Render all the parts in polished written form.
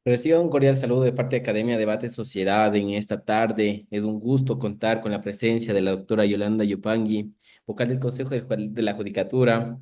Recibo un cordial saludo de parte de Academia Debate Sociedad en esta tarde. Es un gusto contar con la presencia de la doctora Yolanda Yupangui, vocal del Consejo de la Judicatura,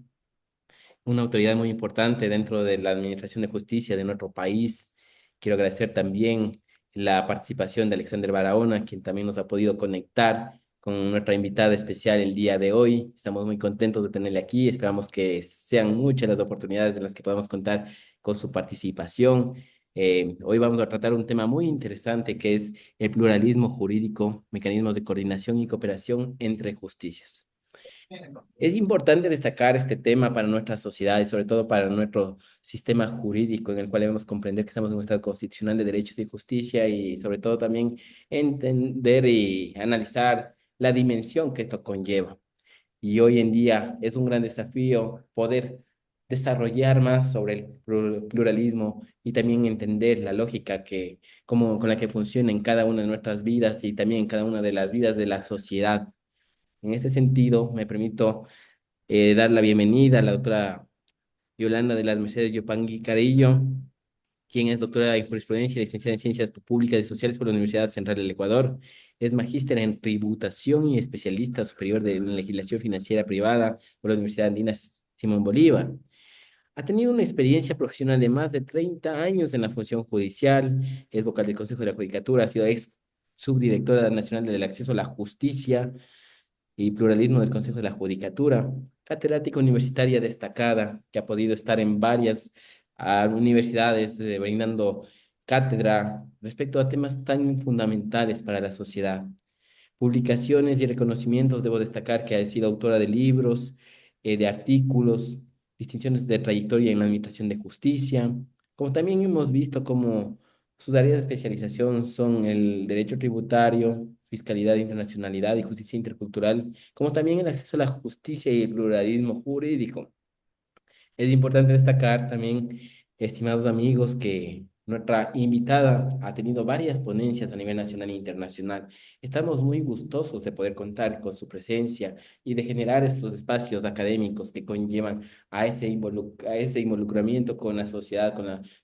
una autoridad muy importante dentro de la Administración de Justicia de nuestro país. Quiero agradecer también la participación de Alexander Barahona, quien también nos ha podido conectar con nuestra invitada especial el día de hoy. Estamos muy contentos de tenerle aquí. Esperamos que sean muchas las oportunidades en las que podamos contar con su participación. Hoy vamos a tratar un tema muy interesante que es el pluralismo jurídico, mecanismos de coordinación y cooperación entre justicias. Es importante destacar este tema para nuestra sociedad y sobre todo para nuestro sistema jurídico en el cual debemos comprender que estamos en un Estado constitucional de derechos y justicia y sobre todo también entender y analizar la dimensión que esto conlleva. Y hoy en día es un gran desafío poder desarrollar más sobre el pluralismo y también entender la lógica con la que funciona en cada una de nuestras vidas y también en cada una de las vidas de la sociedad. En este sentido, me permito dar la bienvenida a la doctora Yolanda de las Mercedes Yopangui Carillo, quien es doctora en jurisprudencia y licenciada en Ciencias Públicas y Sociales por la Universidad Central del Ecuador. Es magíster en tributación y especialista superior de legislación financiera privada por la Universidad Andina Simón Bolívar. Ha tenido una experiencia profesional de más de 30 años en la función judicial, es vocal del Consejo de la Judicatura, ha sido ex subdirectora nacional del acceso a la justicia y pluralismo del Consejo de la Judicatura, catedrática universitaria destacada que ha podido estar en varias universidades brindando cátedra respecto a temas tan fundamentales para la sociedad. Publicaciones y reconocimientos, debo destacar que ha sido autora de libros, de artículos, distinciones de trayectoria en la Administración de Justicia, como también hemos visto como sus áreas de especialización son el derecho tributario, fiscalidad, internacionalidad y justicia intercultural, como también el acceso a la justicia y el pluralismo jurídico. Es importante destacar también, estimados amigos, que nuestra invitada ha tenido varias ponencias a nivel nacional e internacional. Estamos muy gustosos de poder contar con su presencia y de generar estos espacios académicos que conllevan a ese involucramiento con la sociedad,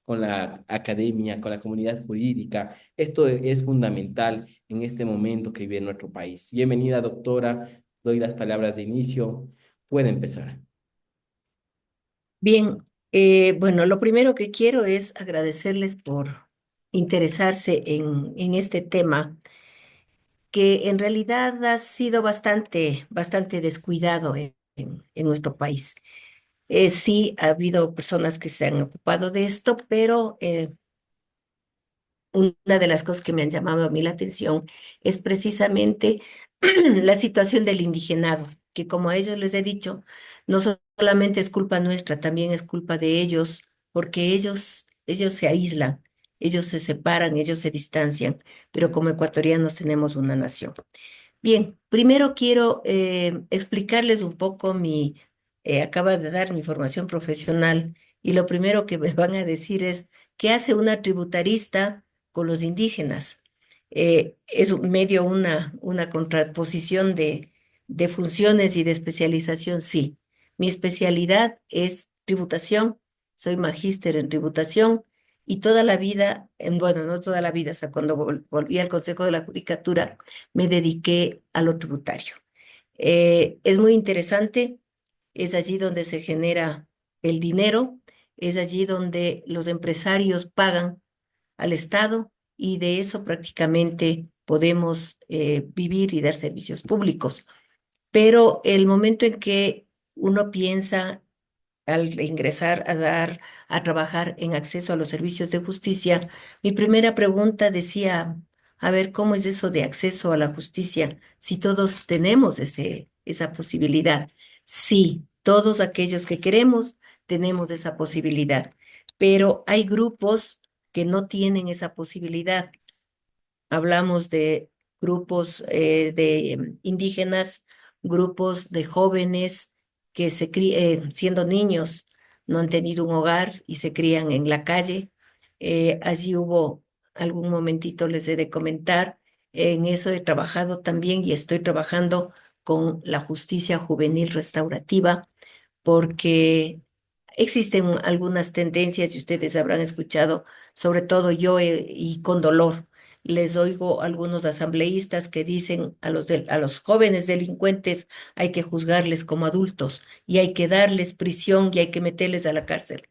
con la academia, con la comunidad jurídica. Esto es fundamental en este momento que vive nuestro país. Bienvenida, doctora. Doy las palabras de inicio. Puede empezar. Bien, bueno, lo primero que quiero es agradecerles por interesarse en este tema que en realidad ha sido bastante descuidado en nuestro país. Sí, ha habido personas que se han ocupado de esto, pero una de las cosas que me han llamado a mí la atención es precisamente la situación del indigenado, que como a ellos les he dicho, no solamente es culpa nuestra, también es culpa de ellos, porque ellos se aíslan, ellos se separan, ellos se distancian, pero como ecuatorianos tenemos una nación. Bien, primero quiero explicarles un poco acaba de dar mi formación profesional y lo primero que me van a decir es, ¿qué hace una tributarista con los indígenas? Es medio una contraposición de funciones y de especialización, sí. Mi especialidad es tributación, soy magíster en tributación y toda la vida, bueno, no toda la vida, hasta cuando volví al Consejo de la Judicatura, me dediqué a lo tributario. Es muy interesante, es allí donde se genera el dinero, es allí donde los empresarios pagan al Estado y de eso prácticamente podemos vivir y dar servicios públicos. Pero el momento en que uno piensa al ingresar a trabajar en acceso a los servicios de justicia, mi primera pregunta decía, a ver, ¿cómo es eso de acceso a la justicia si todos tenemos esa posibilidad? Sí, todos aquellos que queremos tenemos esa posibilidad, pero hay grupos que no tienen esa posibilidad. Hablamos de grupos de indígenas, grupos de jóvenes que siendo niños no han tenido un hogar y se crían en la calle. Allí hubo algún momentito, les he de comentar, en eso he trabajado también y estoy trabajando con la justicia juvenil restaurativa porque existen algunas tendencias, y ustedes habrán escuchado, sobre todo yo y con dolor. Les oigo a algunos asambleístas que dicen a los jóvenes delincuentes hay que juzgarles como adultos y hay que darles prisión y hay que meterles a la cárcel.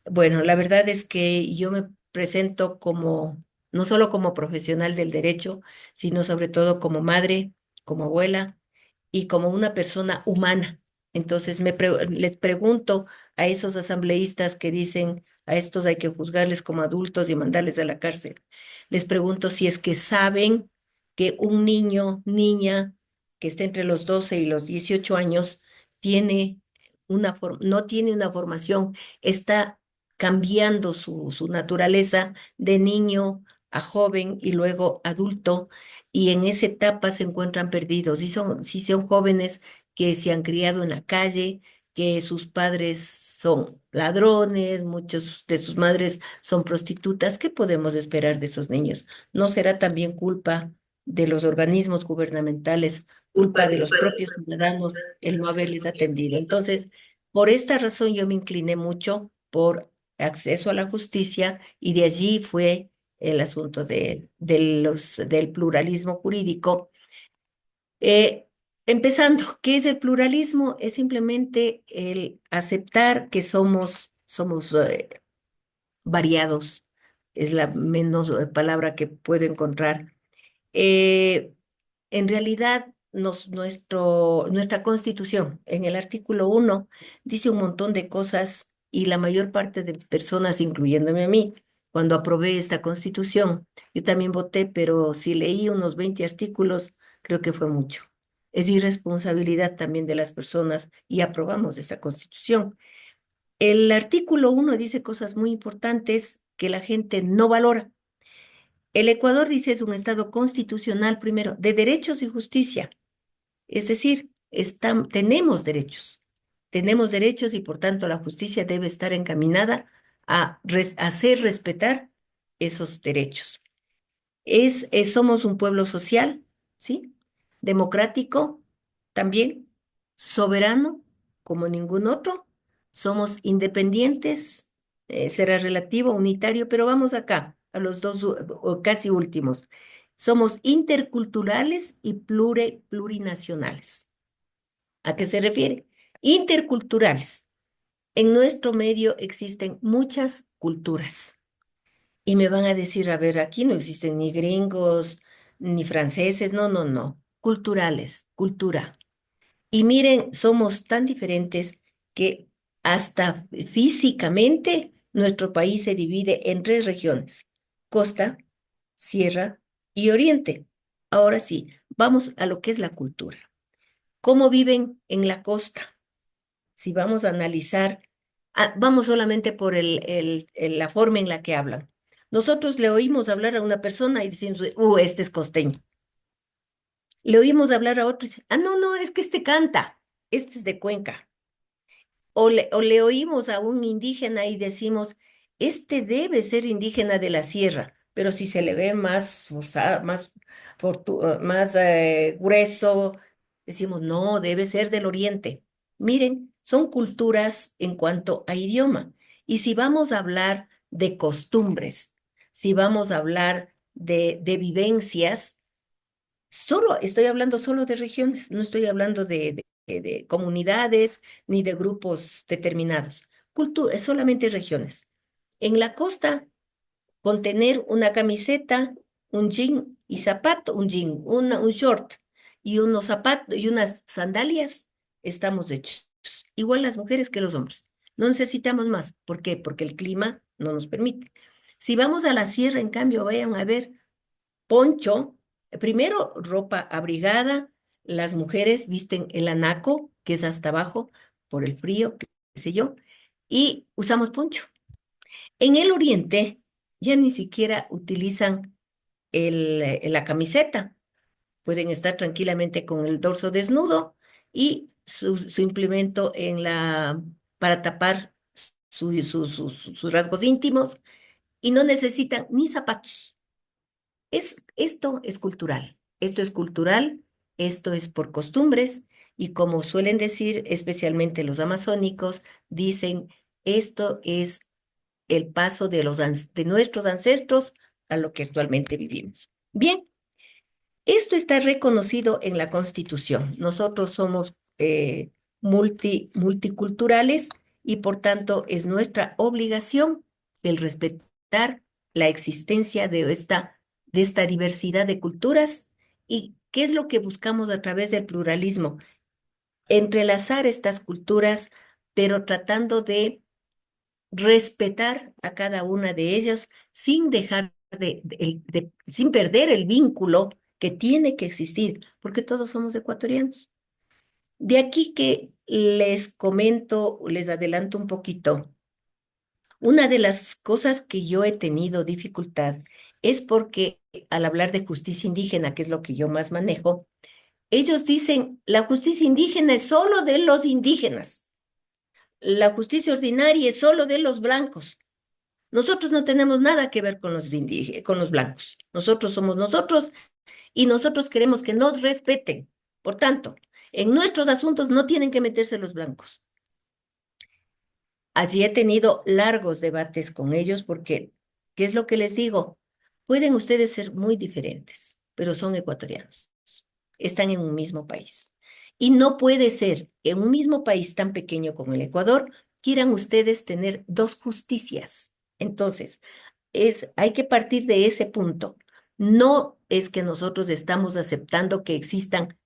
Bueno, la verdad es que yo me presento como, no solo como profesional del derecho, sino sobre todo como madre, como abuela y como una persona humana. Entonces les pregunto a esos asambleístas que dicen a estos hay que juzgarles como adultos y mandarles a la cárcel. Les pregunto si es que saben que un niño, niña que esté entre los 12 y los 18 años tiene no tiene una formación, está cambiando su naturaleza de niño a joven y luego adulto, y en esa etapa se encuentran perdidos. Y si son jóvenes que se han criado en la calle, que sus padres son ladrones, muchos de sus madres son prostitutas, ¿qué podemos esperar de esos niños? ¿No será también culpa de los organismos gubernamentales, culpa de los propios ciudadanos el no haberles atendido? Entonces, por esta razón yo me incliné mucho por acceso a la justicia y de allí fue el asunto del pluralismo jurídico. Eh, Empezando, ¿qué es el pluralismo? Es simplemente el aceptar que somos variados, es la menos palabra que puedo encontrar. Eh, en realidad, nuestra Constitución, en el artículo 1 dice un montón de cosas y la mayor parte de personas, incluyéndome a mí, cuando aprobé esta Constitución, yo también voté, pero si leí unos 20 artículos, creo que fue mucho. Es irresponsabilidad también de las personas y aprobamos esta Constitución. El artículo 1 dice cosas muy importantes que la gente no valora. El Ecuador dice es un Estado constitucional primero, de derechos y justicia. Es decir, tenemos derechos y por tanto la justicia debe estar encaminada a hacer respetar esos derechos. Somos un pueblo social, ¿sí? Democrático también, soberano como ningún otro. Somos independientes, será relativo, unitario, pero vamos acá, a los dos o casi últimos. Somos interculturales y plurinacionales. ¿A qué se refiere? Interculturales. En nuestro medio existen muchas culturas. Y me van a decir, a ver, aquí no existen ni gringos, ni franceses, no, no, no, culturales, cultura. Y miren, somos tan diferentes que hasta físicamente nuestro país se divide en tres regiones, costa, sierra y oriente. Ahora sí, vamos a lo que es la cultura. ¿Cómo viven en la costa? Si vamos a analizar, vamos solamente por la forma en la que hablan. Nosotros le oímos hablar a una persona y decimos, este es costeño. Le oímos hablar a otro y dice, no, no, es que este canta, este es de Cuenca. O le oímos a un indígena y decimos, este debe ser indígena de la sierra, pero si se le ve más forzado, más grueso, decimos, no, debe ser del oriente. Miren, son culturas en cuanto a idioma. Y si vamos a hablar de costumbres, si vamos a hablar de vivencias, estoy hablando solo de regiones, no estoy hablando de comunidades ni de grupos determinados. Es solamente regiones. En la costa, con tener una camiseta, un jean y zapato, un jean, un short y unos zapatos y unas sandalias, estamos hechos. Igual las mujeres que los hombres. No necesitamos más. ¿Por qué? Porque el clima no nos permite. Si vamos a la sierra, en cambio, vayan a ver poncho, primero ropa abrigada, las mujeres visten el anaco, que es hasta abajo, por el frío, qué sé yo, y usamos poncho. En el oriente ya ni siquiera utilizan la camiseta, pueden estar tranquilamente con el dorso desnudo y su implemento para tapar sus rasgos íntimos y no necesitan ni zapatos. Esto es cultural, esto es por costumbres y como suelen decir, especialmente los amazónicos, dicen, esto es el paso de de nuestros ancestros a lo que actualmente vivimos. Bien, esto está reconocido en la Constitución. Nosotros somos multiculturales y por tanto es nuestra obligación el respetar la existencia de esta diversidad de culturas. ¿Y qué es lo que buscamos a través del pluralismo? Entrelazar estas culturas, pero tratando de respetar a cada una de ellas sin dejar sin perder el vínculo que tiene que existir, porque todos somos ecuatorianos. De aquí que les comento, les adelanto un poquito. Una de las cosas que yo he tenido dificultad es porque al hablar de justicia indígena, que es lo que yo más manejo, ellos dicen, la justicia indígena es solo de los indígenas, la justicia ordinaria es solo de los blancos. Nosotros no tenemos nada que ver con los con los blancos. Nosotros somos nosotros y nosotros queremos que nos respeten. Por tanto, en nuestros asuntos no tienen que meterse los blancos. Allí he tenido largos debates con ellos porque, ¿qué es lo que les digo? Pueden ustedes ser muy diferentes, pero son ecuatorianos. Están en un mismo país. Y no puede ser que en un mismo país tan pequeño como el Ecuador quieran ustedes tener dos justicias. Entonces, hay que partir de ese punto. No es que nosotros estamos aceptando que existan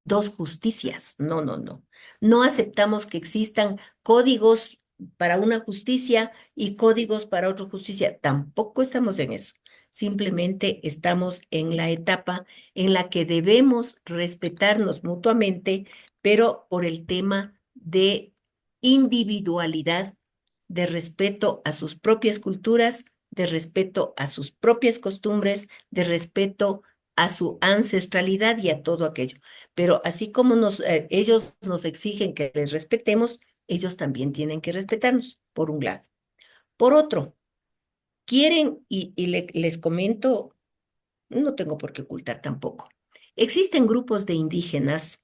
dos justicias. No, no, no. No aceptamos que existan códigos para una justicia y códigos para otra justicia. Tampoco estamos en eso. Simplemente estamos en la etapa en la que debemos respetarnos mutuamente, pero por el tema de individualidad, de respeto a sus propias culturas, de respeto a sus propias costumbres, de respeto a su ancestralidad y a todo aquello. Pero así como ellos nos exigen que les respetemos, ellos también tienen que respetarnos, por un lado. Por otro, quieren, les comento, no tengo por qué ocultar tampoco, existen grupos de indígenas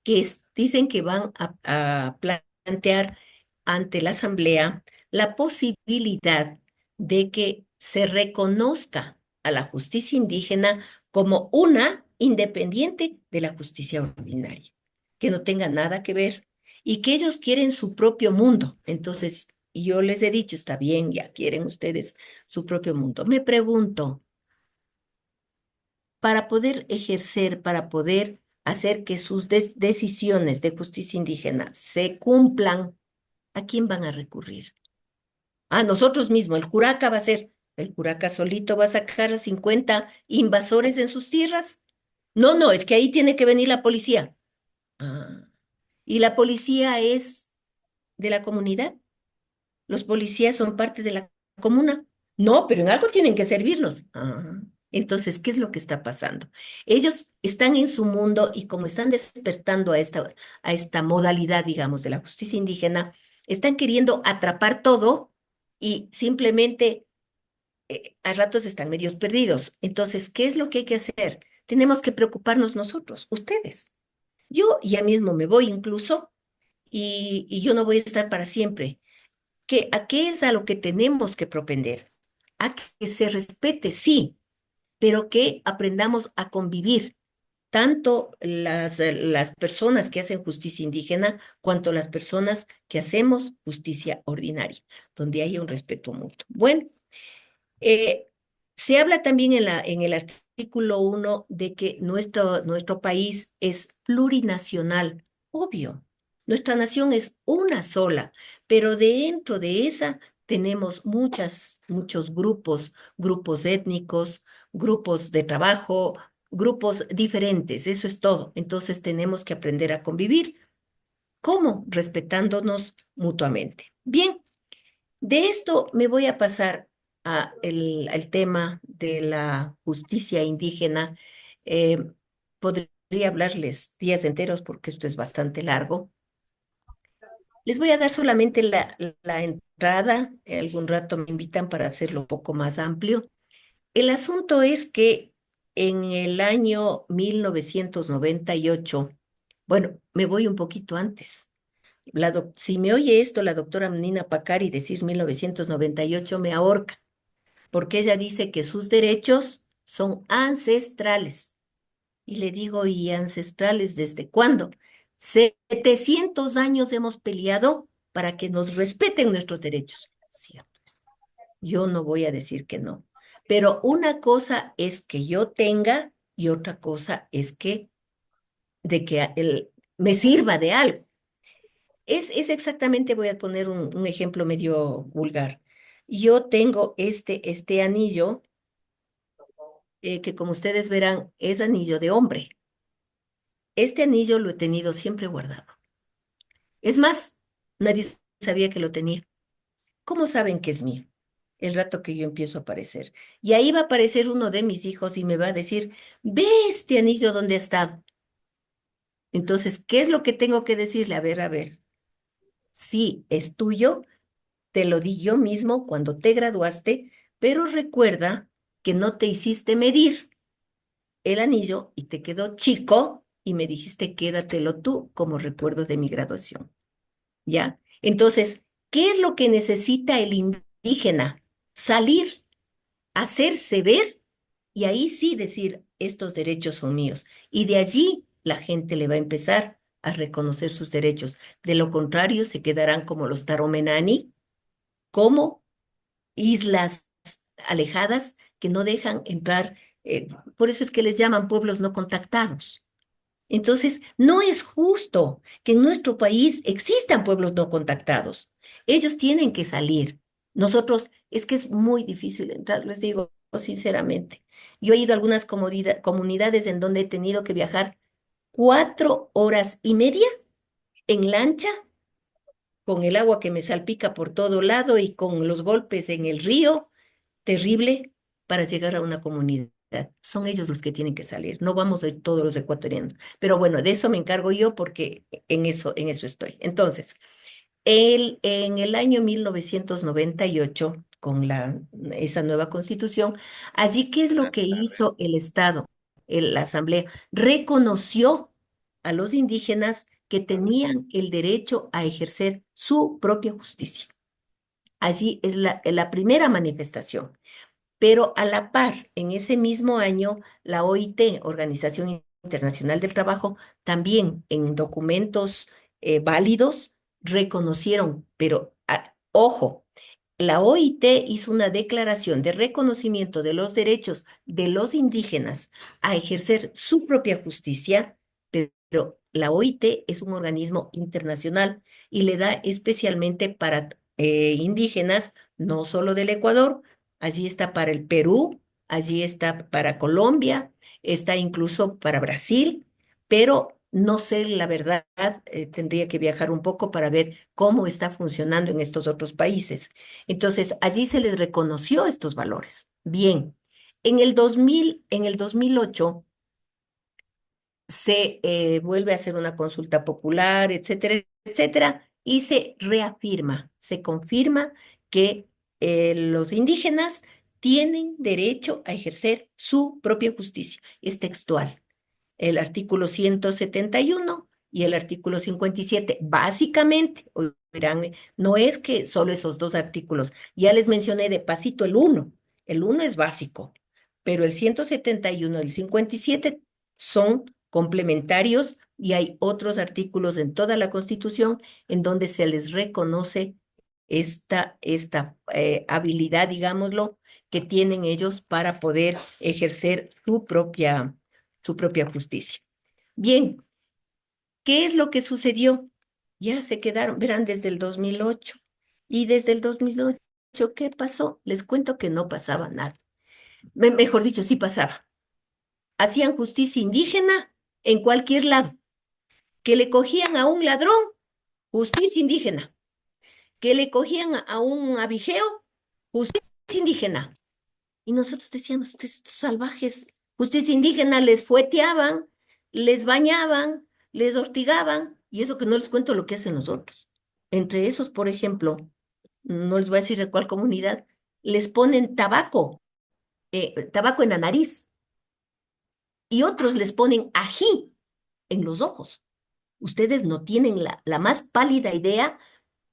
que dicen que van a plantear ante la Asamblea la posibilidad de que se reconozca a la justicia indígena como una independiente de la justicia ordinaria, que no tenga nada que ver y que ellos quieren su propio mundo. Entonces, yo les he dicho, está bien, ya quieren ustedes su propio mundo. Me pregunto, para poder ejercer, para poder hacer que sus decisiones de justicia indígena se cumplan, ¿a quién van a recurrir? A nosotros mismos, el Curaca va a ser, el Curaca solito va a sacar a 50 invasores en sus tierras. No, no, es que ahí tiene que venir la policía. Ah, y la policía es de la comunidad. Los policías son parte de la comuna. No, pero en algo tienen que servirnos. Ah, entonces, ¿qué es lo que está pasando? Ellos están en su mundo y como están despertando a esta modalidad, digamos, de la justicia indígena, están queriendo atrapar todo y simplemente a ratos están medios perdidos. Entonces, ¿qué es lo que hay que hacer? Tenemos que preocuparnos nosotros, ustedes. Yo ya mismo me voy incluso y yo no voy a estar para siempre. ¿A qué es a lo que tenemos que propender? A que se respete, sí, pero que aprendamos a convivir, tanto las personas que hacen justicia indígena, cuanto las personas que hacemos justicia ordinaria, donde haya un respeto mutuo. Bueno, eh, se habla también en el artículo 1 de que nuestro país es plurinacional. Obvio, nuestra nación es una sola, pero dentro de esa tenemos muchos grupos, grupos étnicos, grupos de trabajo, grupos diferentes, eso es todo. Entonces tenemos que aprender a convivir. ¿Cómo? Respetándonos mutuamente. Bien. De esto me voy a pasar al tema de la justicia indígena. Eh, Podría hablarles días enteros porque esto es bastante largo. Les voy a dar solamente la entrada. Algún rato me invitan para hacerlo un poco más amplio. El asunto es que en el año 1998, bueno, me voy un poquito antes. Si me oye esto, la doctora Nina Pacari decir 1998 me ahorca, porque ella dice que sus derechos son ancestrales. Y le digo, ¿y ancestrales desde cuándo? 700 años hemos peleado para que nos respeten nuestros derechos. Cierto, yo no voy a decir que no. Pero una cosa es que yo tenga y otra cosa es que de que me sirva de algo. Es exactamente, voy a poner un ejemplo medio vulgar. Yo tengo este anillo que como ustedes verán es anillo de hombre. Este anillo lo he tenido siempre guardado. Es más, nadie sabía que lo tenía. ¿Cómo saben que es mío? El rato que yo empiezo a aparecer. Y ahí va a aparecer uno de mis hijos y me va a decir, ve este anillo donde ha estado. Entonces, ¿qué es lo que tengo que decirle? A ver, sí, es tuyo, te lo di yo mismo cuando te graduaste, pero recuerda que no te hiciste medir el anillo y te quedó chico y me dijiste quédatelo tú como recuerdo de mi graduación. ¿Ya? Entonces, ¿qué es lo que necesita el indígena? Salir, hacerse ver y ahí sí decir, estos derechos son míos. Y de allí la gente le va a empezar a reconocer sus derechos. De lo contrario, se quedarán como los Taromenani, como islas alejadas que no dejan entrar. Por eso es que les llaman pueblos no contactados. Entonces, no es justo que en nuestro país existan pueblos no contactados. Ellos tienen que salir. Nosotros, es que es muy difícil entrar, les digo sinceramente. Yo he ido a algunas comunidades en donde he tenido que viajar 4 horas y media en lancha, con el agua que me salpica por todo lado y con los golpes en el río, terrible, para llegar a una comunidad. Son ellos los que tienen que salir, no vamos a ir todos los ecuatorianos. Pero bueno, de eso me encargo yo porque en eso estoy. Entonces, en el año 1998, con esa nueva constitución, allí, ¿qué es lo que hizo el Estado? La Asamblea reconoció a los indígenas que tenían el derecho a ejercer su propia justicia. Allí es la primera manifestación. Pero a la par, en ese mismo año, la OIT, Organización Internacional del Trabajo, también en documentos válidos reconocieron, pero ojo, la OIT hizo una declaración de reconocimiento de los derechos de los indígenas a ejercer su propia justicia, pero la OIT es un organismo internacional y le da especialmente para indígenas, no solo del Ecuador. Allí está para el Perú, allí está para Colombia, está incluso para Brasil, pero no sé la verdad, tendría que viajar un poco para ver cómo está funcionando en estos otros países. Entonces, allí se les reconoció estos valores. Bien, en el 2008 se vuelve a hacer una consulta popular, etcétera, etcétera, y se reafirma, se confirma que los indígenas tienen derecho a ejercer su propia justicia. Es textual el artículo 171 y el artículo 57. Básicamente, oirán, no es que solo esos dos artículos, ya les mencioné de pasito el uno es básico, pero el 171 y el 57 son complementarios y hay otros artículos en toda la Constitución en donde se les reconoce esta habilidad, digámoslo, que tienen ellos para poder ejercer su propia justicia. Bien, ¿qué es lo que sucedió? Ya se quedaron, verán, desde el 2008. Y desde el 2008, ¿qué pasó? Les cuento que no pasaba nada. Mejor dicho, sí pasaba. Hacían justicia indígena en cualquier lado. Que le cogían a un ladrón, justicia indígena. Que le cogían a un abijeo, justicia indígena. Y nosotros decíamos, estos salvajes, justicia indígena, les fueteaban, les bañaban, les hostigaban, y eso que no les cuento lo que hacen los otros. Entre esos, por ejemplo, no les voy a decir de cuál comunidad, les ponen tabaco en la nariz, y otros les ponen ají en los ojos. Ustedes no tienen la más pálida idea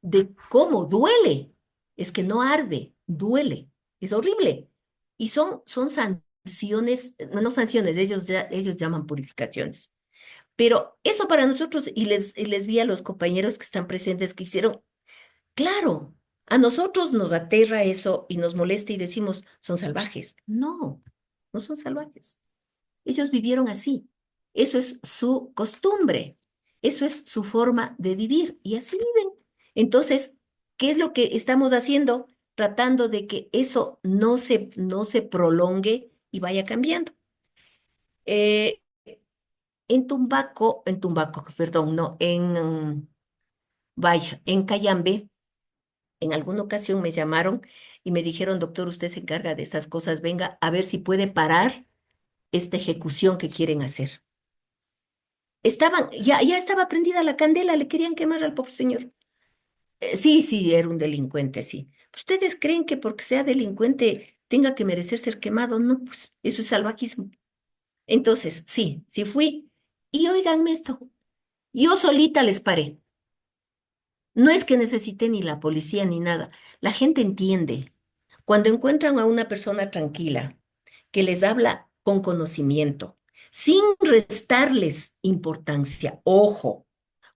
de cómo duele. Es que no arde, duele. Es horrible. Y son sanciones, no sanciones, ellos llaman purificaciones. Pero eso para nosotros, y les vi a los compañeros que están presentes que hicieron, claro, a nosotros nos aterra eso y nos molesta y decimos, son salvajes. No, no son salvajes. Ellos vivieron así. Eso es su costumbre. Eso es su forma de vivir y así viven. Entonces, ¿qué es lo que estamos haciendo? Tratando de que eso no se prolongue y vaya cambiando. Eh, en Tumbaco, perdón, no, vaya, en Cayambe, en alguna ocasión me llamaron y me dijeron, doctor, usted se encarga de estas cosas, venga a ver si puede parar esta ejecución que quieren hacer. Ya estaba prendida la candela, le querían quemar al pobre señor. Sí, sí, era un delincuente, sí. ¿Ustedes creen que porque sea delincuente tenga que merecer ser quemado? No, pues eso es salvajismo. Entonces, sí, sí fui. Y óiganme esto, yo solita les paré. No es que necesite ni la policía ni nada. La gente entiende. Cuando encuentran a una persona tranquila, que les habla con conocimiento, sin restarles importancia, ojo.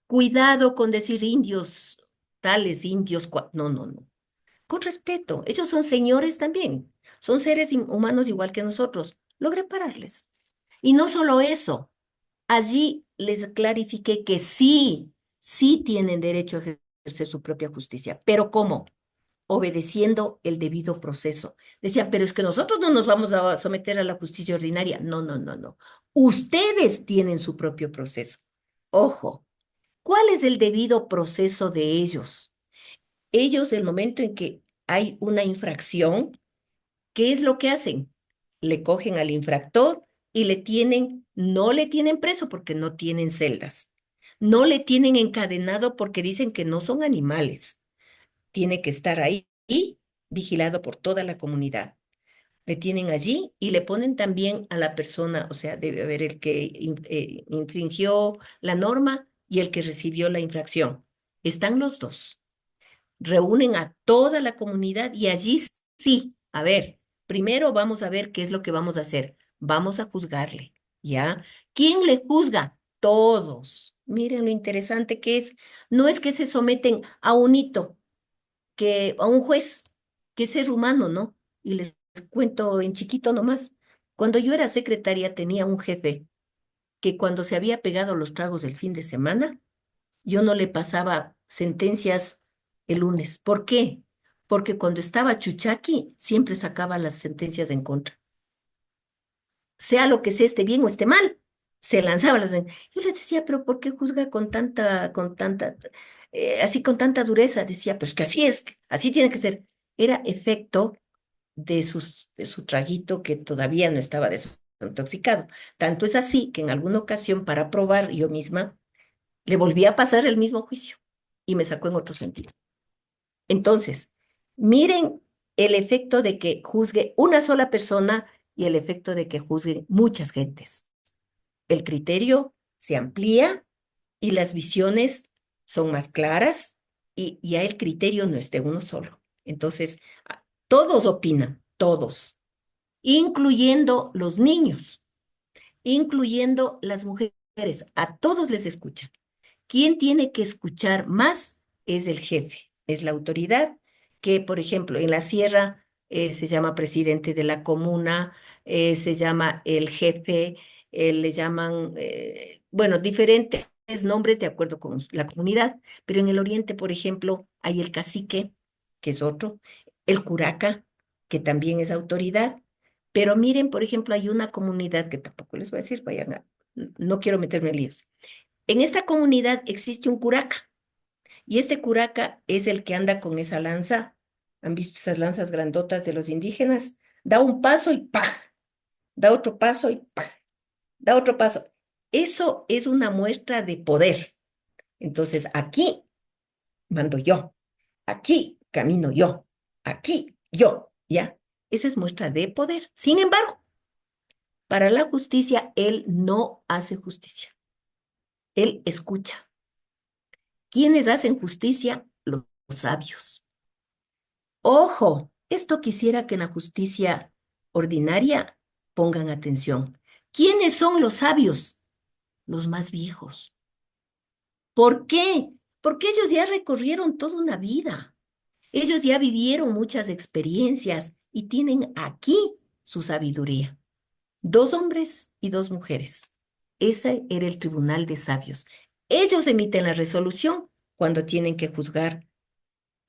Cuidado con decir indios, tales indios, no, no, no. Con respeto, ellos son señores también, son seres humanos igual que nosotros. Logré pararles. Y no solo eso, allí les clarifiqué que sí, sí tienen derecho a ejercer su propia justicia. ¿Pero cómo? Obedeciendo el debido proceso. Decían, pero es que nosotros no nos vamos a someter a la justicia ordinaria. No, no, no, no. Ustedes tienen su propio proceso. Ojo. ¿Cuál es el debido proceso de ellos? Ellos, el momento en que hay una infracción, ¿qué es lo que hacen? Le cogen al infractor y no le tienen preso porque no tienen celdas. No le tienen encadenado porque dicen que no son animales. Tiene que estar ahí y vigilado por toda la comunidad. Le tienen allí y le ponen también a la persona, o sea, debe haber el que infringió la norma y el que recibió la infracción. Están los dos. Reúnen a toda la comunidad y allí sí, a ver, primero vamos a ver qué es lo que vamos a hacer. Vamos a juzgarle, ¿ya? ¿Quién le juzga? Todos. Miren lo interesante que es. No es que se someten a un hito, a un juez, que es ser humano, ¿no? Y les cuento en chiquito nomás. Cuando yo era secretaria tenía un jefe que cuando se había pegado los tragos del fin de semana, yo no le pasaba sentencias el lunes. ¿Por qué? Porque cuando estaba Chuchaki, siempre sacaba las sentencias en contra. Sea lo que sea, esté bien o esté mal, se lanzaba las. Yo les decía, pero ¿por qué juzga así con tanta dureza? Decía, pues que así es, así tiene que ser. Era efecto de su traguito que todavía no estaba desintoxicado. Tanto es así que en alguna ocasión, para probar yo misma, le volví a pasar el mismo juicio y me sacó en otro sentido. Entonces, miren el efecto de que juzgue una sola persona y el efecto de que juzguen muchas gentes. El criterio se amplía y las visiones son más claras y ya el criterio no es de uno solo. Entonces, todos opinan, todos, incluyendo los niños, incluyendo las mujeres, a todos les escuchan. ¿Quién tiene que escuchar más? Es el jefe, es la autoridad, que por ejemplo en la sierra se llama presidente de la comuna, se llama el jefe, le llaman, bueno, diferentes nombres de acuerdo con la comunidad, pero en el oriente, por ejemplo, hay el cacique, que es otro, el curaca, que también es autoridad, pero miren, por ejemplo, hay una comunidad que tampoco les voy a decir, no quiero meterme en líos. En esta comunidad existe un curaca y este curaca es el que anda con esa lanza. ¿Han visto esas lanzas grandotas de los indígenas? Da un paso y ¡pah! Da otro paso y ¡pah! Da otro paso. Eso es una muestra de poder. Entonces, aquí mando yo, aquí camino yo, aquí yo, ¿ya? Esa es muestra de poder. Sin embargo, para la justicia, él no hace justicia. Él escucha. ¿Quiénes hacen justicia? Los sabios. Ojo, esto quisiera que en la justicia ordinaria pongan atención. ¿Quiénes son los sabios? Los más viejos. ¿Por qué? Porque ellos ya recorrieron toda una vida. Ellos ya vivieron muchas experiencias y tienen aquí su sabiduría. Dos hombres y dos mujeres. Ese era el tribunal de sabios. Ellos emiten la resolución cuando tienen que juzgar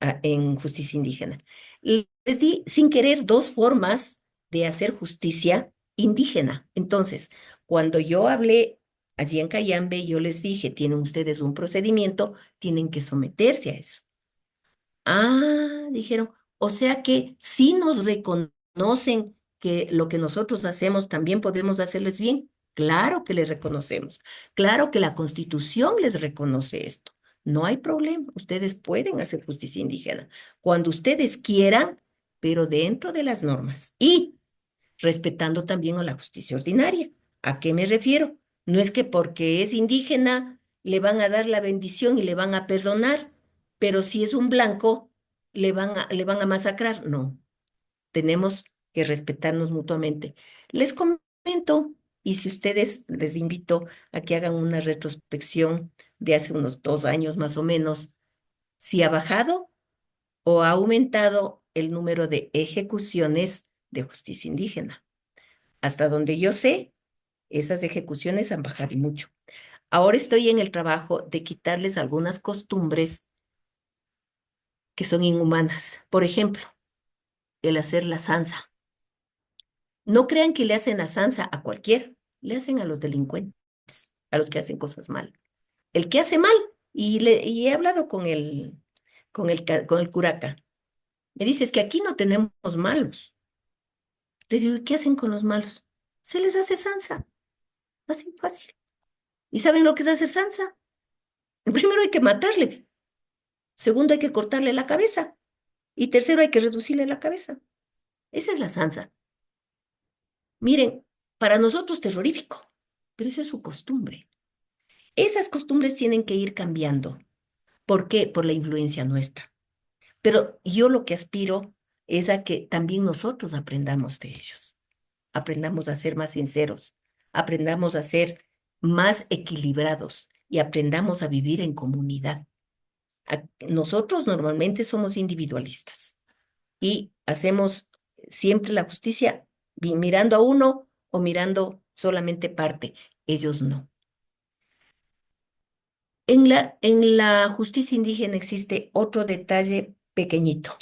en justicia indígena. Les di sin querer dos formas de hacer justicia indígena. Entonces, cuando yo hablé allí en Cayambe, yo les dije, tienen ustedes un procedimiento, tienen que someterse a eso. Ah, dijeron, o sea que si nos reconocen que lo que nosotros hacemos también podemos hacerles bien. Claro que les reconocemos. Claro que la Constitución les reconoce esto. No hay problema. Ustedes pueden hacer justicia indígena cuando ustedes quieran, pero dentro de las normas y respetando también a la justicia ordinaria. ¿A qué me refiero? No es que porque es indígena le van a dar la bendición y le van a perdonar, pero si es un blanco le van a masacrar. No, tenemos que respetarnos mutuamente. Les comento, y si ustedes les invito a que hagan una retrospección de hace unos 2 años más o menos, si ha bajado o ha aumentado el número de ejecuciones de justicia indígena. Hasta donde yo sé, esas ejecuciones han bajado mucho. Ahora estoy en el trabajo de quitarles algunas costumbres que son inhumanas. Por ejemplo, el hacer la zanza. No crean que le hacen la zanza a cualquiera, le hacen a los delincuentes, a los que hacen cosas mal. El que hace mal, y he hablado con el curaca, me dice, es que aquí no tenemos malos. Le digo, ¿y qué hacen con los malos? Se les hace zanza, así fácil. ¿Y saben lo que es hacer zanza? Primero hay que matarle, segundo hay que cortarle la cabeza y tercero hay que reducirle la cabeza. Esa es la zanza. Miren, para nosotros terrorífico, pero esa es su costumbre. Esas costumbres tienen que ir cambiando. ¿Por qué? Por la influencia nuestra. Pero yo lo que aspiro es a que también nosotros aprendamos de ellos. Aprendamos a ser más sinceros, aprendamos a ser más equilibrados y aprendamos a vivir en comunidad. Nosotros normalmente somos individualistas y hacemos siempre la justicia mirando a uno o mirando solamente parte. Ellos no. En la justicia indígena existe otro detalle pequeñito.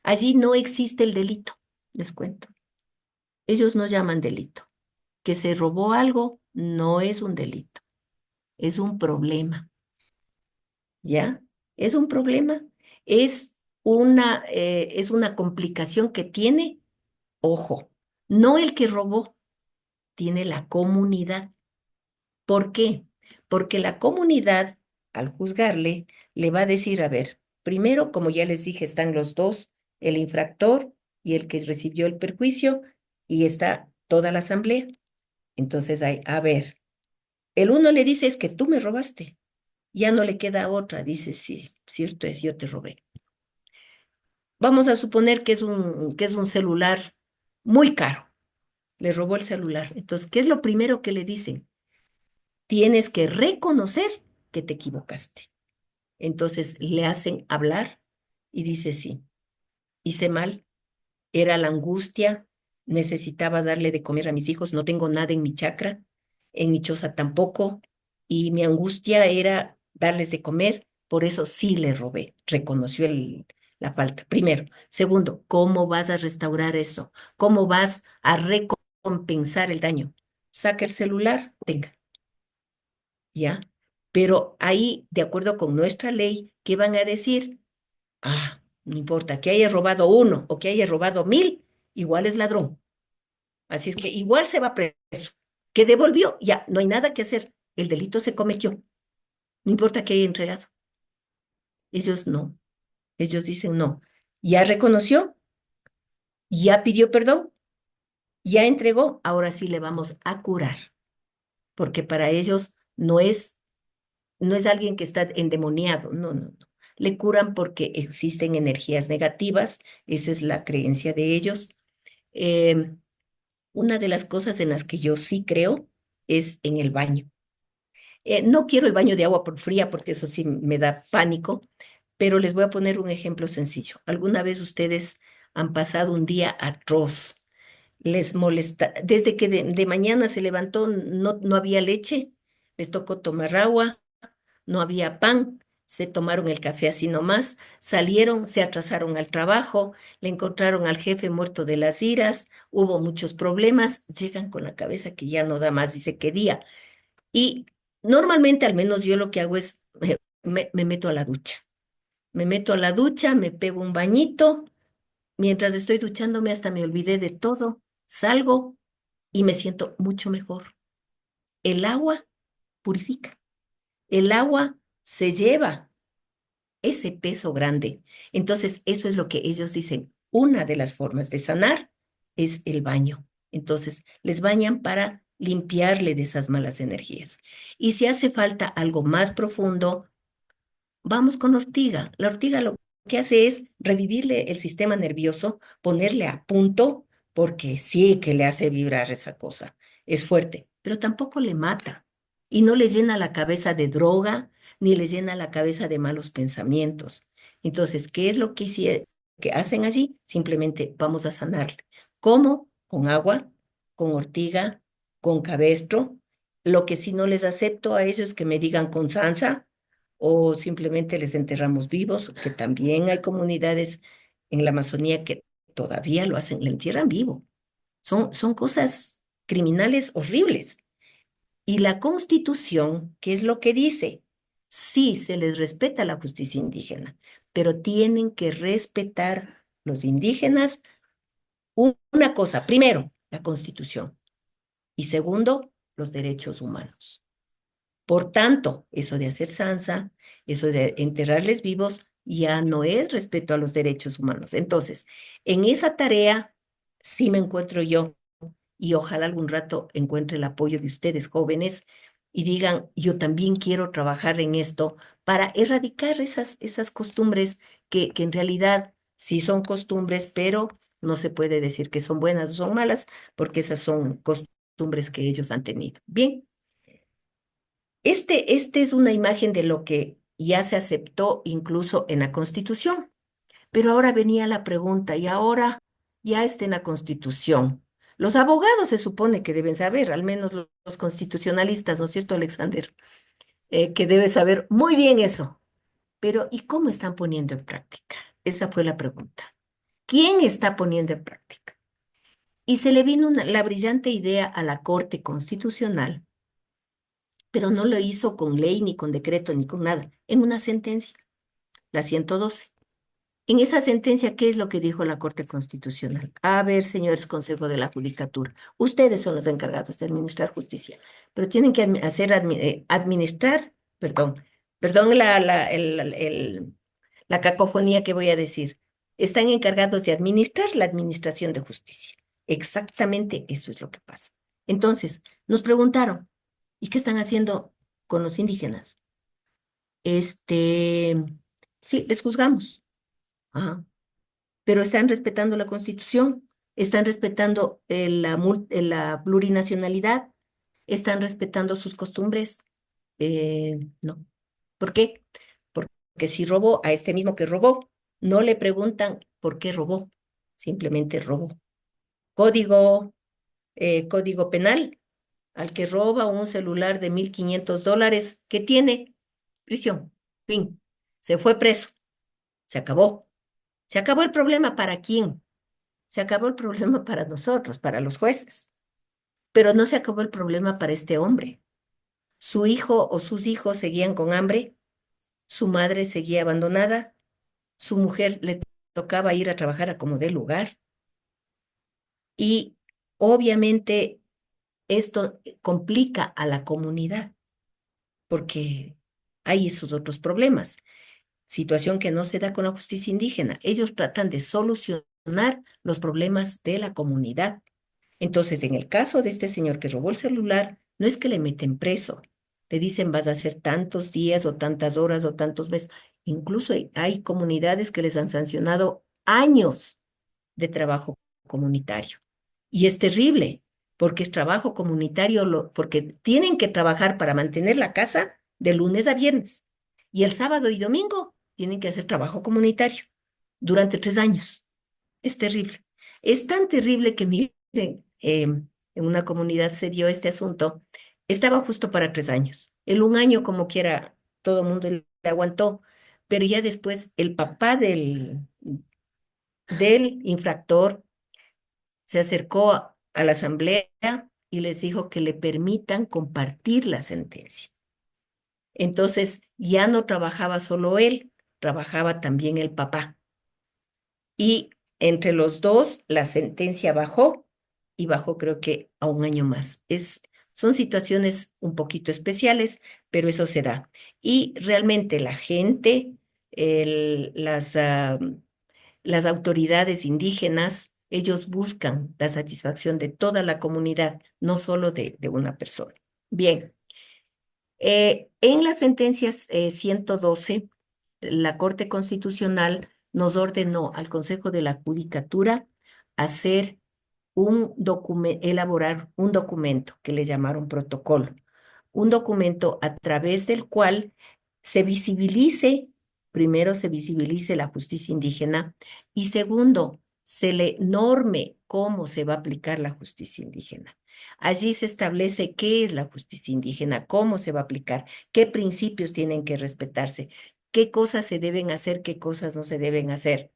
Allí no existe el delito, les cuento. Ellos no llaman delito. Que se robó algo no es un delito, es un problema, ¿ya? Es un problema, es una complicación que tiene, ojo, no el que robó, tiene la comunidad. ¿Por qué? Porque la comunidad, al juzgarle, le va a decir, a ver, primero, como ya les dije, están los dos, el infractor y el que recibió el perjuicio, y está toda la asamblea. Entonces hay, a ver, el uno le dice, es que tú me robaste. Ya no le queda otra, dice, sí, cierto es, yo te robé. Vamos a suponer que es un celular muy caro. Le robó el celular. Entonces, ¿qué es lo primero que le dicen? Tienes que reconocer que te equivocaste. Entonces le hacen hablar y dice, sí, hice mal, era la angustia, necesitaba darle de comer a mis hijos, no tengo nada en mi chacra, en mi choza tampoco, y mi angustia era darles de comer, por eso sí le robé, reconoció la falta. Primero. Segundo, ¿cómo vas a restaurar eso? ¿Cómo vas a recompensar el daño? Saca el celular, tenga. ¿Ya? Pero ahí, de acuerdo con nuestra ley, ¿qué van a decir? Ah, no importa, que haya robado uno o que haya robado 1000, igual es ladrón. Así es que igual se va preso. Que devolvió, ya, no hay nada que hacer. El delito se cometió. No importa que haya entregado. Ellos no. Ellos dicen no. Ya reconoció, ya pidió perdón, ya entregó, ahora sí le vamos a curar. Porque para ellos no es, no es alguien que está endemoniado, no, no, no. Le curan porque existen energías negativas, esa es la creencia de ellos. Em, una de las cosas en las que yo sí creo es en el baño. No quiero el baño de agua por fría porque eso sí me da pánico, pero les voy a poner un ejemplo sencillo. ¿Alguna vez ustedes han pasado un día atroz? Les molesta, desde que de mañana se levantó, no había leche, les tocó tomar agua, no había pan, se tomaron el café así nomás, salieron, se atrasaron al trabajo, le encontraron al jefe muerto de las iras, hubo muchos problemas, llegan con la cabeza que ya no da más, dice qué día. Y normalmente, al menos yo lo que hago es, me meto a la ducha. Me meto a la ducha, me pego un bañito. Mientras estoy duchándome, hasta me olvidé de todo. Salgo y me siento mucho mejor. El agua purifica. El agua se lleva ese peso grande. Entonces, eso es lo que ellos dicen. Una de las formas de sanar es el baño. Entonces, les bañan para limpiarle de esas malas energías. Y si hace falta algo más profundo, vamos con ortiga. La ortiga lo que hace es revivirle el sistema nervioso, ponerle a punto, porque sí que le hace vibrar esa cosa. Es fuerte, pero tampoco le mata. Y no le llena la cabeza de droga, ni le llena la cabeza de malos pensamientos. Entonces, ¿qué es lo que hacen allí? Simplemente vamos a sanarle. ¿Cómo? Con agua, con ortiga, con cabestro. Lo que sí no les acepto a ellos es que me digan con sansa o simplemente les enterramos vivos, que también hay comunidades en la Amazonía que todavía lo hacen, le entierran vivo. Son cosas criminales horribles. Y la Constitución, ¿qué es lo que dice? Sí, se les respeta la justicia indígena, pero tienen que respetar los indígenas una cosa, primero, la Constitución y segundo, los derechos humanos. Por tanto, eso de hacer sansa, eso de enterrarles vivos, ya no es respeto a los derechos humanos. Entonces, en esa tarea sí me encuentro yo y ojalá algún rato encuentre el apoyo de ustedes jóvenes y digan, yo también quiero trabajar en esto para erradicar esas costumbres que en realidad sí son costumbres, pero no se puede decir que son buenas o son malas porque esas son costumbres que ellos han tenido. Bien. Este es una imagen de lo que ya se aceptó incluso en la Constitución. Pero ahora venía la pregunta, y ahora ya está en la Constitución. Los abogados se supone que deben saber, al menos los constitucionalistas, ¿no es cierto, Alexander? Que debe saber muy bien eso. Pero, ¿y cómo están poniendo en práctica? Esa fue la pregunta. ¿Quién está poniendo en práctica? Y se le vino la brillante idea a la Corte Constitucional, pero no lo hizo con ley, ni con decreto, ni con nada, en una sentencia, la 112. En esa sentencia, ¿qué es lo que dijo la Corte Constitucional? A ver, señores Consejo de la Judicatura, ustedes son los encargados de administrar justicia, pero tienen que administrar, perdón la cacofonía que voy a decir. Están encargados de administrar la administración de justicia. Exactamente eso es lo que pasa. Entonces, nos preguntaron, ¿y qué están haciendo con los indígenas? Este, sí, les juzgamos. Ajá. Pero están respetando la Constitución, están respetando la plurinacionalidad, están respetando sus costumbres. No. ¿Por qué? Porque si robó a este mismo que robó, no le preguntan por qué robó, simplemente robó. Código, código penal, al que roba un celular de $1,500, ¿qué tiene? Prisión. Fin. Se fue preso. Se acabó. Se acabó el problema. ¿Para quién? Se acabó el problema para nosotros, para los jueces, pero no se acabó el problema para este hombre. Su hijo o sus hijos seguían con hambre, su madre seguía abandonada, su mujer le tocaba ir a trabajar a como dé lugar y obviamente esto complica a la comunidad porque hay esos otros problemas, situación que no se da con la justicia indígena. Ellos tratan de solucionar los problemas de la comunidad. Entonces, en el caso de este señor que robó el celular, no es que le meten preso, Le dicen, vas a hacer tantos días o tantas horas o tantos meses. Incluso hay comunidades que les han sancionado años de trabajo comunitario. Y es terrible, porque es trabajo comunitario, porque tienen que trabajar para mantener la casa de lunes a viernes. Y el sábado y domingo tienen que hacer trabajo comunitario durante 3 años. Es terrible. Es tan terrible que, miren, en una comunidad se dio este asunto. Estaba justo para 3 años. El un año, como quiera, todo el mundo le aguantó, pero ya después el papá del infractor se acercó a la asamblea y les dijo que le permitan compartir la sentencia. Entonces ya no trabajaba solo él, trabajaba también el papá. Y entre los dos la sentencia bajó y bajó creo que a un año más. Son situaciones un poquito especiales, pero eso se da. Y realmente la gente, las autoridades indígenas, ellos buscan la satisfacción de toda la comunidad, no solo de una persona. Bien, en las sentencias 112, la Corte Constitucional nos ordenó al Consejo de la Judicatura hacer elaborar un documento que le llamaron protocolo, un documento a través del cual se visibilice, primero se visibilice la justicia indígena y segundo, se le norme cómo se va a aplicar la justicia indígena. Allí se establece qué es la justicia indígena, cómo se va a aplicar, qué principios tienen que respetarse, qué cosas se deben hacer, qué cosas no se deben hacer.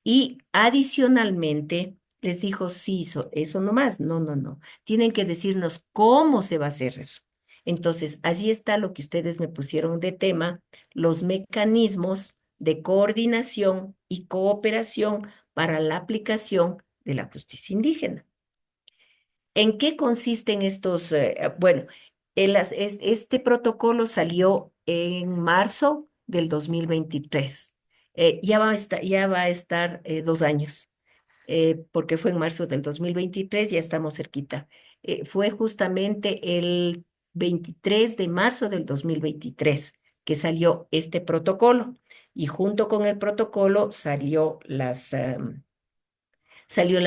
Y adicionalmente les dijo, sí, eso no más, no, no, no. Tienen que decirnos cómo se va a hacer eso. Entonces, allí está lo que ustedes me pusieron de tema, los mecanismos de coordinación y cooperación para la aplicación de la justicia indígena. ¿En qué consisten estos? Bueno, este protocolo salió en marzo del 2023. Ya va a estar 2 años, porque fue en marzo del 2023, ya estamos cerquita. Fue justamente el 23 de marzo del 2023 que salió este protocolo y junto con el protocolo salió la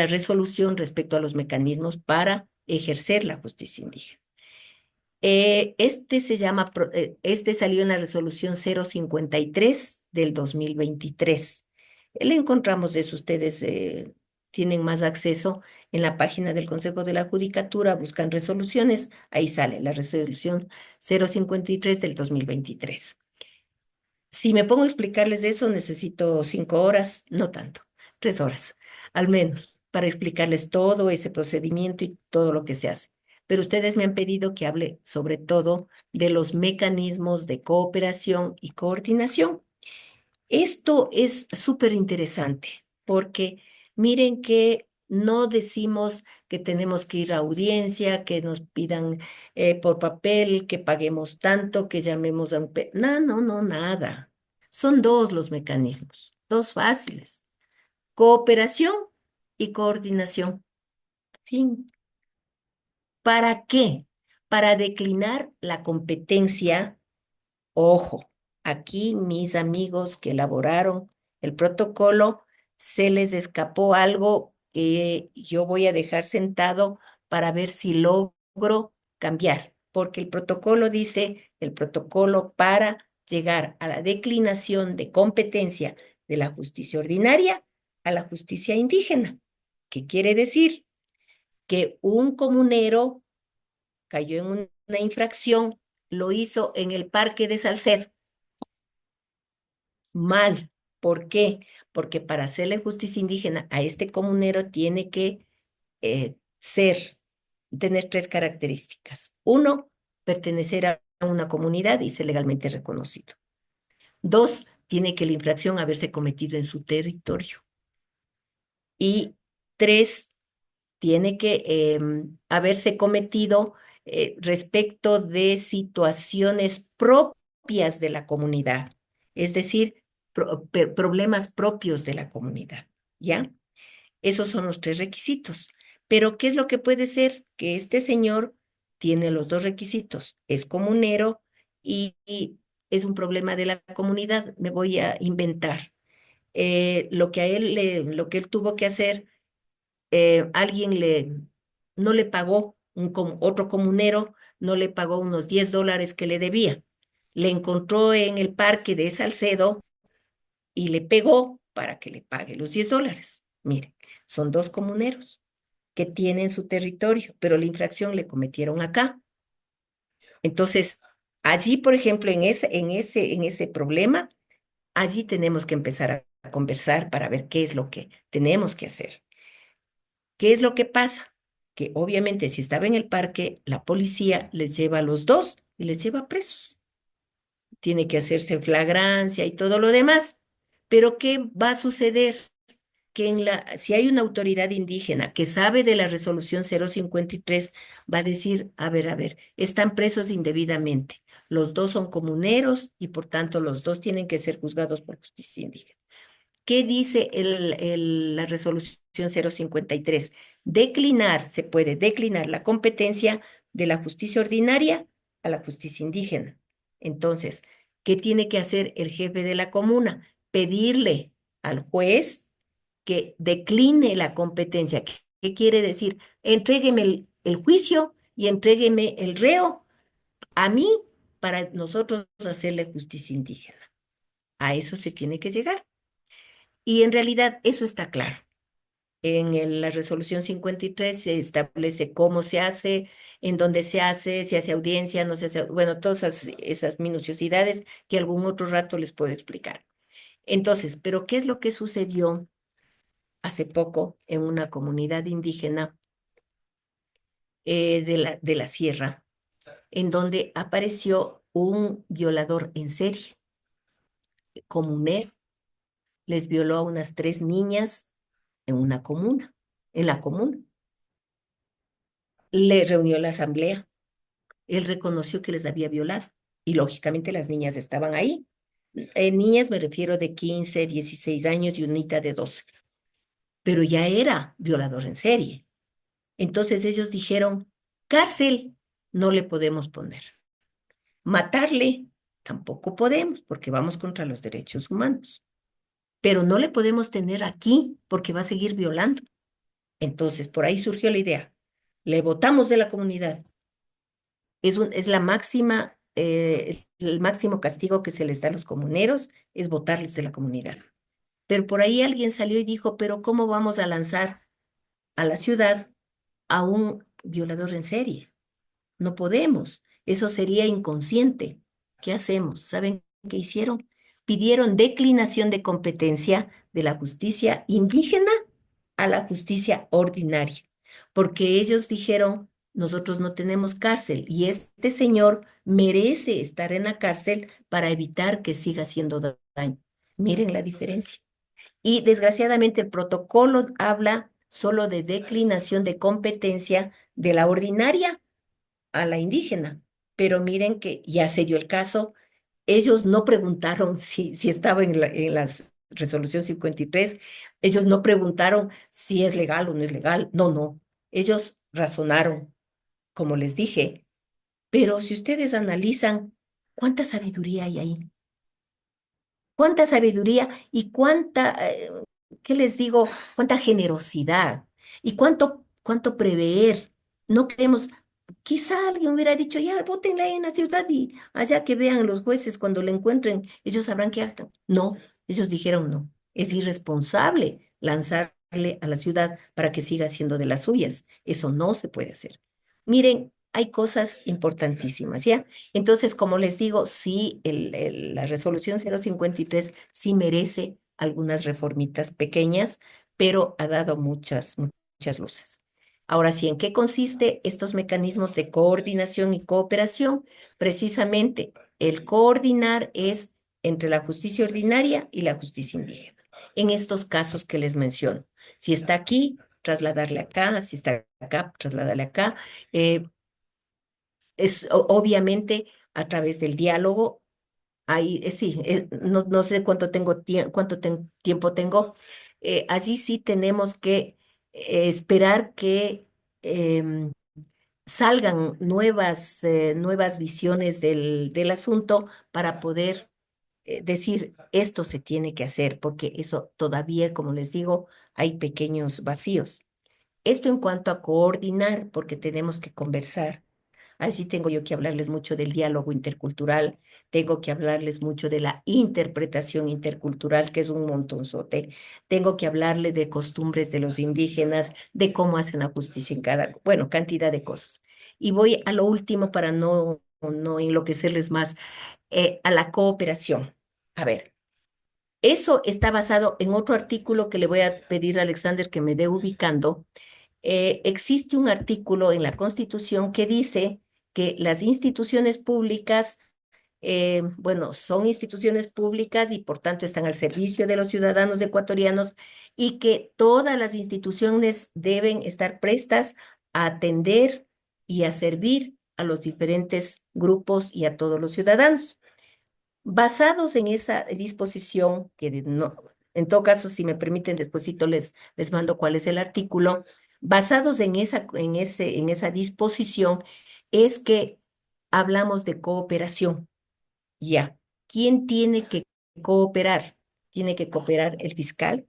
resolución respecto a los mecanismos para ejercer la justicia indígena. Este salió en la resolución 053 del 2023. Le encontramos eso, ustedes tienen más acceso en la página del Consejo de la Judicatura, buscan resoluciones, ahí sale la resolución 053 del 2023. Si me pongo a explicarles eso, necesito 5 horas, no tanto, 3 horas, al menos, para explicarles todo ese procedimiento y todo lo que se hace. Pero ustedes me han pedido que hable sobre todo de los mecanismos de cooperación y coordinación. Esto es súper interesante porque miren que no decimos que tenemos que ir a audiencia, que nos pidan por papel, que paguemos tanto, que llamemos a No, no, no, nada. Son dos los mecanismos, dos fáciles. Cooperación y coordinación. Fin. ¿Para qué? Para declinar la competencia. Ojo, aquí mis amigos que elaboraron el protocolo, se les escapó algo que yo voy a dejar sentado para ver si logro cambiar, porque el protocolo dice, el protocolo para llegar a la declinación de competencia de la justicia ordinaria a la justicia indígena. ¿Qué quiere decir? Que un comunero cayó en una infracción, lo hizo en el Parque de Salcedo. Mal. ¿Por qué? Porque para hacerle justicia indígena a este comunero tiene que tener 3 características. Uno, pertenecer a una comunidad y ser legalmente reconocido. Dos, tiene que la infracción haberse cometido en su territorio. Y tres, tiene que haberse cometido respecto de situaciones propias de la comunidad, es decir, problemas propios de la comunidad, ¿ya? Esos son los 3 requisitos. Pero, ¿qué es lo que puede ser? Que este señor tiene los dos requisitos, es comunero y es un problema de la comunidad. Me voy a inventar. Lo que él tuvo que hacer, alguien no le pagó, otro comunero no le pagó unos $10 que le debía. Le encontró en el parque de Salcedo y le pegó para que le pague los $10. Mire, son dos comuneros que tienen su territorio, pero la infracción le cometieron acá. Entonces, allí, por ejemplo, en ese problema, allí tenemos que empezar a conversar para ver qué es lo que tenemos que hacer. ¿Qué es lo que pasa? Que obviamente si estaba en el parque, la policía les lleva a los dos y les lleva presos. Tiene que hacerse flagrancia y todo lo demás. Pero ¿qué va a suceder? Que si hay una autoridad indígena que sabe de la resolución 053, va a decir, a ver, están presos indebidamente. Los dos son comuneros y por tanto los dos tienen que ser juzgados por justicia indígena. ¿Qué dice la resolución 053? Declinar, se puede declinar la competencia de la justicia ordinaria a la justicia indígena. Entonces, ¿qué tiene que hacer el jefe de la comuna? Pedirle al juez que decline la competencia. ¿Qué quiere decir? Entrégueme el juicio y entrégueme el reo a mí para nosotros hacerle justicia indígena. A eso se tiene que llegar. Y en realidad eso está claro. La resolución 53 se establece cómo se hace, en dónde se hace audiencia, no se hace, bueno, todas esas minuciosidades que algún otro rato les puedo explicar. Entonces, ¿pero qué es lo que sucedió hace poco en una comunidad indígena de la sierra, en donde apareció un violador en serie, comunero, les violó a unas 3 niñas en una comuna, en la comuna. Le reunió la asamblea. Él reconoció que les había violado y lógicamente las niñas estaban ahí. Niñas me refiero de 15, 16 años y unita de 12, pero ya era violador en serie. Entonces ellos dijeron, cárcel no le podemos poner. Matarle tampoco podemos porque vamos contra los derechos humanos, pero no le podemos tener aquí porque va a seguir violando. Entonces, por ahí surgió la idea. Le votamos de la comunidad. Es la máxima, el máximo castigo que se les da a los comuneros, es votarles de la comunidad. Pero por ahí alguien salió y dijo, pero ¿cómo vamos a lanzar a la ciudad a un violador en serie? No podemos. Eso sería inconsciente. ¿Qué hacemos? ¿Saben qué hicieron? Pidieron declinación de competencia de la justicia indígena a la justicia ordinaria, porque ellos dijeron, nosotros no tenemos cárcel y este señor merece estar en la cárcel para evitar que siga haciendo daño. Miren la diferencia. Y desgraciadamente el protocolo habla solo de declinación de competencia de la ordinaria a la indígena. Pero miren que ya se dio el caso. Ellos no preguntaron si estaba en la resolución 53. Ellos no preguntaron si es legal o no es legal. No, no. Ellos razonaron, como les dije. Pero si ustedes analizan, ¿cuánta sabiduría hay ahí? ¿Cuánta sabiduría y qué les digo? Cuánta generosidad y cuánto prever? No queremos, quizá alguien hubiera dicho, ya, votenla ahí en la ciudad y allá que vean los jueces cuando la encuentren, ellos sabrán qué hagan. No, ellos dijeron no, es irresponsable lanzarle a la ciudad para que siga siendo de las suyas. Eso no se puede hacer. Miren, hay cosas importantísimas, ¿ya? Entonces, como les digo, sí, la resolución 053 sí merece algunas reformitas pequeñas, pero ha dado muchas luces. Ahora sí, ¿en qué consiste estos mecanismos de coordinación y cooperación? Precisamente, el coordinar es entre la justicia ordinaria y la justicia indígena. En estos casos que les menciono, si está aquí, trasladarle acá, si está acá, trasladarle acá. Eh, obviamente a través del diálogo. Ahí sí, no sé tiempo tengo. Allí sí tenemos que esperar que em, salgan nuevas visiones del asunto para poder decir esto se tiene que hacer, porque eso todavía, como les digo, hay pequeños vacíos. Esto en cuanto a coordinar, porque tenemos que conversar. Allí tengo yo que hablarles mucho del diálogo intercultural, tengo que hablarles mucho de la interpretación intercultural, que es un montonzote. Tengo que hablarles de costumbres de los indígenas, de cómo hacen la justicia en cada, bueno, cantidad de cosas. Y voy a lo último para no enloquecerles más, a la cooperación. A ver, eso está basado en otro artículo que le voy a pedir a Alexander que me dé ubicando. Existe un artículo en la Constitución que dice que las instituciones públicas, bueno, son instituciones públicas y por tanto están al servicio de los ciudadanos ecuatorianos y que todas las instituciones deben estar prestas a atender y a servir a los diferentes grupos y a todos los ciudadanos. Basados en esa disposición, no, en todo caso, si me permiten, despuesito les mando cuál es el artículo, basados en esa disposición, es que hablamos de cooperación. Ya, ¿quién tiene que cooperar? Tiene que cooperar el fiscal,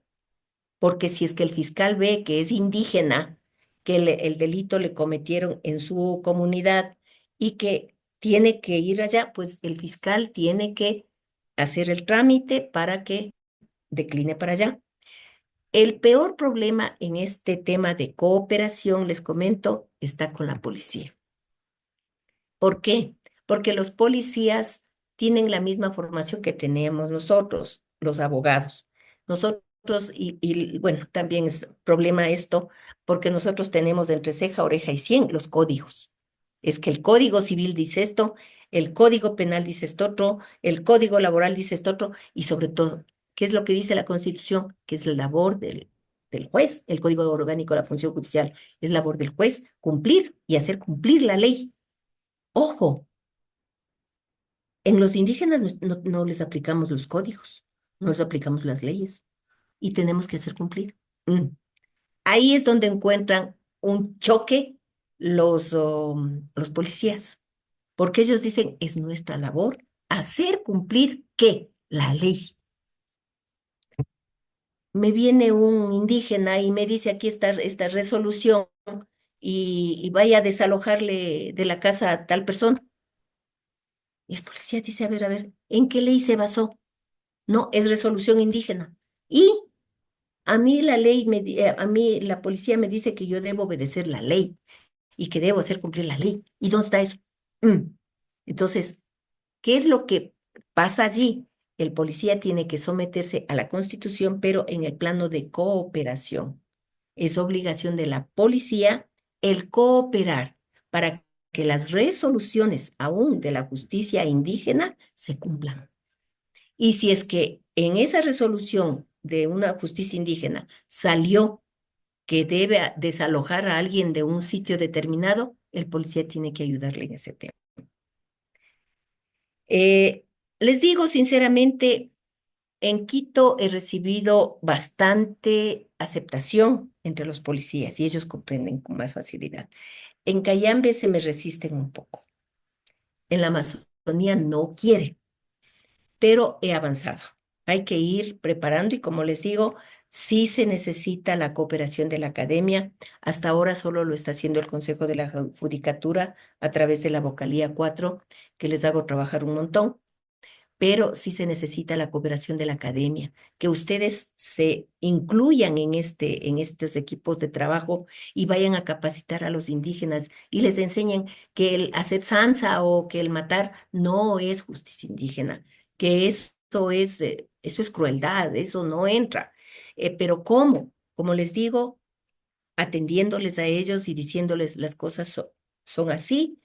porque si es que el fiscal ve que es indígena, que el delito le cometieron en su comunidad y que tiene que ir allá, pues el fiscal tiene que hacer el trámite para que decline para allá. El peor problema en este tema de cooperación, les comento, está con la policía. ¿Por qué? Porque los policías tienen la misma formación que tenemos nosotros, los abogados. Nosotros, bueno, también es problema esto, porque nosotros tenemos de entre ceja, oreja y cien los códigos. Es que el Código Civil dice esto, el Código Penal dice esto otro, el Código Laboral dice esto otro, y sobre todo, ¿qué es lo que dice la Constitución? Que es la labor del juez, el Código Orgánico de la Función Judicial, es labor del juez cumplir y hacer cumplir la ley. Ojo, en los indígenas no les aplicamos los códigos, no les aplicamos las leyes y tenemos que hacer cumplir. Mm. Ahí es donde encuentran un choque los policías, porque ellos dicen, es nuestra labor hacer cumplir ¿qué? La ley. Me viene un indígena y me dice, aquí está esta resolución y vaya a desalojarle de la casa a tal persona. Y el policía dice, a ver, ¿en qué ley se basó? No, es resolución indígena. Y a mí a mí la policía me dice que yo debo obedecer la ley y que debo hacer cumplir la ley. ¿Y dónde está eso? Mm. Entonces, ¿qué es lo que pasa allí? El policía tiene que someterse a la Constitución, pero en el plano de cooperación. Es obligación de la policía el cooperar para que las resoluciones aún de la justicia indígena se cumplan. Y si es que en esa resolución de una justicia indígena salió que debe desalojar a alguien de un sitio determinado, el policía tiene que ayudarle en ese tema. Eh, Les digo sinceramente, en Quito he recibido bastante aceptación entre los policías y ellos comprenden con más facilidad. En Cayambe se me resisten un poco. En la Amazonía no quieren, pero he avanzado. Hay que ir preparando y como les digo, sí se necesita la cooperación de la academia. Hasta ahora solo lo está haciendo el Consejo de la Judicatura a través de la Vocalía 4, que les hago trabajar un montón, pero sí se necesita la cooperación de la academia, que ustedes se incluyan en estos equipos de trabajo y vayan a capacitar a los indígenas y les enseñen que el hacer sansa o que el matar no es justicia indígena, que eso es crueldad, eso no entra. Pero ¿cómo? Como les digo, atendiéndoles a ellos y diciéndoles las cosas son así,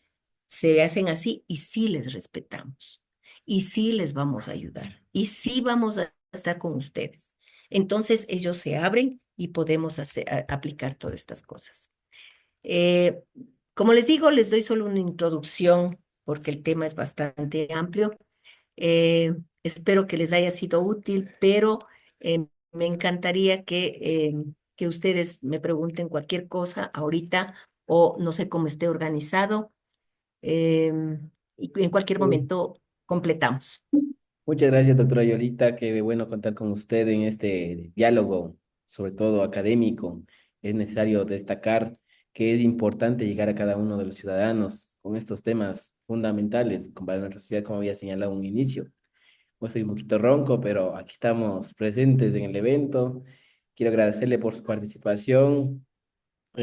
se hacen así y sí les respetamos. Y sí les vamos a ayudar. Y sí vamos a estar con ustedes. Entonces ellos se abren y podemos aplicar todas estas cosas. Eh, Como les digo, les doy solo una introducción porque el tema es bastante amplio. Espero que les haya sido útil, pero me encantaría que ustedes me pregunten cualquier cosa ahorita o no sé cómo esté organizado. Y en cualquier momento completamos. Muchas gracias, doctora Yolita. Qué bueno contar con usted en este diálogo, sobre todo académico. Es necesario destacar que es importante llegar a cada uno de los ciudadanos con estos temas fundamentales para nuestra sociedad, como había señalado en un inicio. Pues soy un poquito ronco, pero aquí estamos presentes en el evento. Quiero agradecerle por su participación.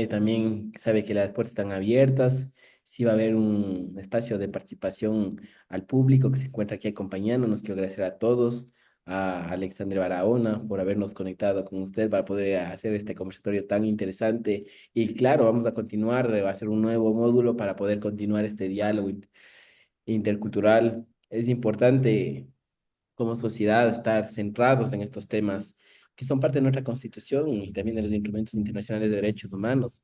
También sabe que las puertas están abiertas. Sí va a haber un espacio de participación al público que se encuentra aquí acompañándonos. Quiero agradecer a todos, a Alexandre Barahona por habernos conectado con usted para poder hacer este conversatorio tan interesante. Y claro, vamos a continuar, va a ser un nuevo módulo para poder continuar este diálogo intercultural. Es importante como sociedad estar centrados en estos temas que son parte de nuestra Constitución y también de los instrumentos internacionales de derechos humanos.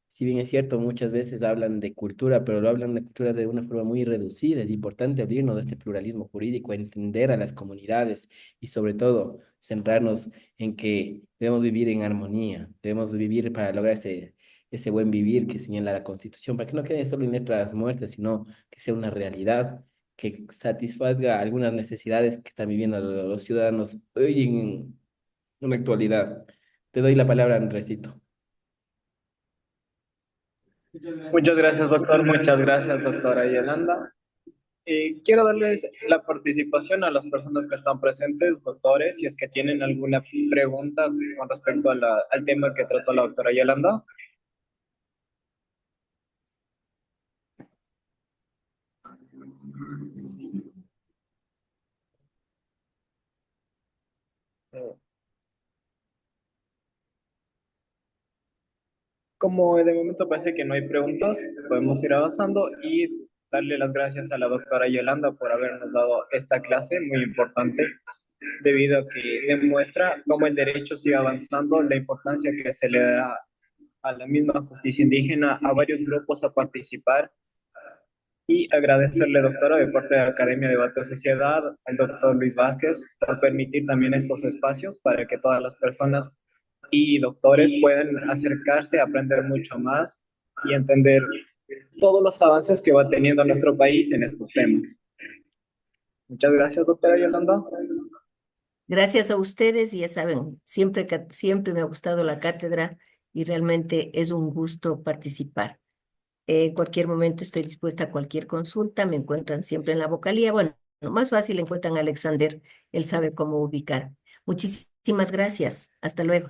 Si bien es cierto, muchas veces hablan de cultura, pero lo hablan de cultura de una forma muy reducida. Es importante abrirnos de este pluralismo jurídico, entender a las comunidades y sobre todo centrarnos en que debemos vivir en armonía, debemos vivir para lograr ese buen vivir que señala la Constitución, para que no quede solo en letras muertas, sino que sea una realidad que satisfaga algunas necesidades que están viviendo los ciudadanos hoy en la actualidad. Te doy la palabra, Andresito. Muchas gracias, doctor. Muchas gracias, doctora Yolanda. Quiero darles la participación a las personas que están presentes, doctores, si es que tienen alguna pregunta con respecto a al tema que trató la doctora Yolanda. Eh, Como de momento parece que no hay preguntas, podemos ir avanzando y darle las gracias a la doctora Yolanda por habernos dado esta clase muy importante, debido a que demuestra cómo el derecho sigue avanzando, la importancia que se le da a la misma justicia indígena, a varios grupos a participar y agradecerle, doctora, de parte de la Academia de Debate Sociedad, al doctor Luis Vázquez, por permitir también estos espacios para que todas las personas y doctores puedan acercarse, aprender mucho más y entender todos los avances que va teniendo nuestro país en estos temas. Muchas gracias, doctora Yolanda. Gracias a ustedes y ya saben, siempre, siempre me ha gustado la cátedra y realmente es un gusto participar. En cualquier momento estoy dispuesta a cualquier consulta, me encuentran siempre en la vocalía. Bueno, lo más fácil encuentran a Alexander, él sabe cómo ubicar. Muchísimas gracias. Hasta luego.